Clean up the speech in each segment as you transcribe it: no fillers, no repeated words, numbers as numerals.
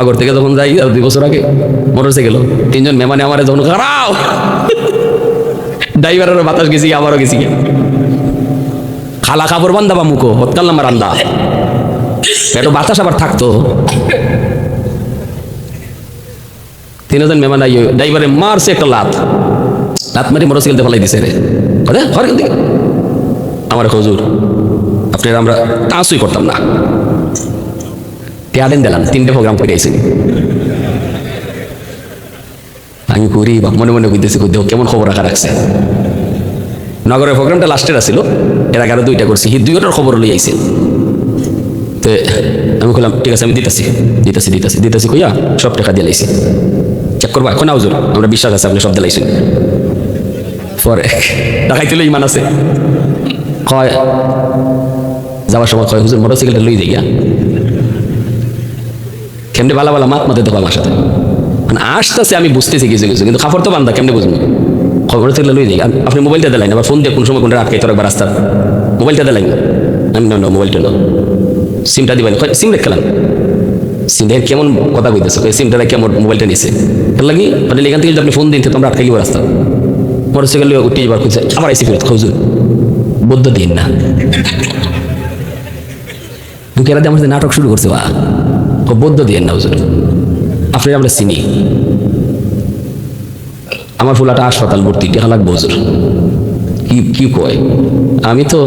আগর থেকে যখন যাই 2 বছর আগে মোটরসাইকেল 3 জন মেহমানে আমার যখন খারাপ ড্রাইভারেরও বাতাস গেছি আবারও গেছি খালা কাপড় বান্ধাবা মুখো হতকাল নাম্বার রান্দা একটু বাতাস আবার থাকতো 3 জন মেহমান আইও ড্রাইভারে মারছে একটা লাত মারি মোটরসাইকেলটা ফেলাই দিছে রে ঘর কিন্তু আমার হুজুর আপনার আমরা টাঁচই করতাম না টেয়ারেন দিলাম 3টে প্রোগ্রাম করে আইসি আমি করি বা মনে মনে বুঝতেছি কেমন খবর রাখা রাখছে নগরের প্রোগ্রামটা লাস্টের আসছিল এর আগে আরো 2টা করছি 2টার খবর লই আইছে তো আমি বললাম ঠিক আছে আমি দিতেছি কইয়া সব টাকা দিয়ে লাইছি চেক করবা এখন হুজুর আমরা বিশ্বাস আছে আপনি সব দিয়ে লাইছেন পরে দেখাইতে লই ইমান আছে কয় যাওয়ার সময় কয় হুজুর মোটরসাইকেলটা লই যাইয়া কেমনে বালা মাত মাতে তো আমার সাথে মানে আসতেছে আমি বুঝতেছি কিছু কিন্তু খাফর তো বান্ধা কেমনে বুঝবো খবর থেকে লই যাই আপনি মোবাইলটা দিলেন আবার ফোন দিয়ে কোন সময় কোনটা আটকাই তোর একবার রাস্তা মোবাইলটা দিলেন আমি না মোবাইলটা নো সিমটা দিবেন সিম রেখেলাম সিমটা কেমন কথা কইতেছে সিমটা রেখে আমার মোবাইলটা নিছে এর লাগি মানে এখান থেকে যদি আপনি ফোন দিন তো আমরা আটকাই রাস্তা মোটরসাইকেল লিয়ে উঠে যাবার খুঁজছে আবার আইসি ফেরত হুজুর বদ্ধ দিন না কেরা দিয়ে আমার নাটক শুরু করছে বা বদ্ধ দিয়েন না হুজুর আপনি আমরা চিনি আমার ফুলাটা হাসপাতাল ভর্তি টেকা লাগবে হুজুর কি কয় আমি তো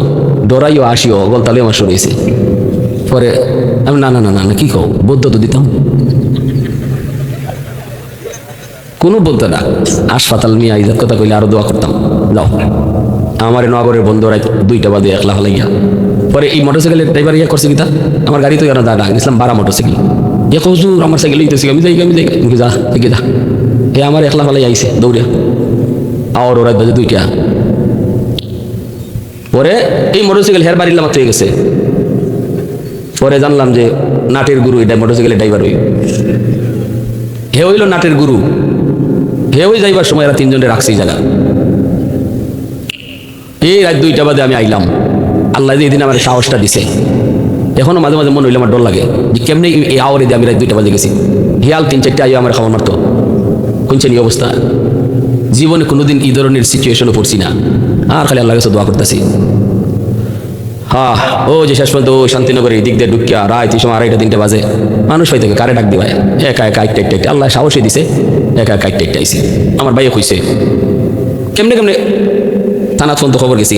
ডরাইও আসিও গলতালে আমার শুনেছি পরে আমি না কি কও বদ্ধ তো দিতাম কোনো বলতো না হাসপাতাল নিয়ে ইজাত কথা কইলে আরো দোয়া করতাম যাও আমার নগরের বন্ধু রাত 2টা বাজে একলা হলাইয়া পরে এই মোটরসাইকেলের ড্রাইভার ইয়া করছে কিতা আমার গাড়ি তো দাঁড়া ইসলাম 12 মোটরসাইকেল হুজুর আমার সাইকেল লইতেছি আমি যাই যা এ আমার একলা ফেলাই আইছে দৌড়ে আর ওরা বাজে 2টা পরে এই মোটরসাইকেল হের বাড়ির মাত্র হয়ে গেছে পরে জানলাম যে নাটের গুরু এটা মোটরসাইকেলের ড্রাইভার হে হইল নাটের গুরু হে ওই যাইবার সময় এরা 3 জনে রাখছে এই জায়গা এই রাত 2টা বাজে আমি আইলাম আল্লাহ যে এদিন আমার সাহসটা দিছে এখনো মাঝে মাঝে মনে হইলে আমার ডর লাগে যে কেমনি এই আওয়ারে দিয়ে আমি রাত 2টা বাজে গেছি হিয়াল 3-4টা আইও আমার খাবার মারতো কোনছেন এই অবস্থা জীবনে কোনোদিন এই ধরনের সিচুয়েশনে পড়ছি না আর খালি আল্লাহর কাছে দোয়া করতেছি ও যে শেষ পর্যন্ত শান্তিনগরের দিক দিয়ে ঢুকিয়া রাত এই সময় 2:30-3টা বাজে মানুষ পাই থেকে কারে ডাক দিবাই একা একটা আল্লাহ সাহসে দিছে একা একটা আইছে আমার ভাইয়ে কইছে কেমনে থানা ফোন তো খবর গেছি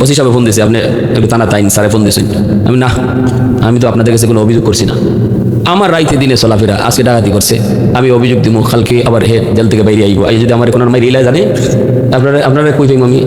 ওসি সাহেব ফোন দিয়েছে আপনি একটু থানা তাইন স্যারে ফোন দিয়েছেন আমি তো আপনাদের কাছে কোনো অভিযোগ করছি না আমার রাইতে দিনে চলাফেরা আজকে ডাকাতি করছে আমি অভিযোগ দিব কালকে আবার জেল থেকে বাইরে আইব যদি আমার কোনো মাই রিলাই জানে আপনারা কই পাইম আমি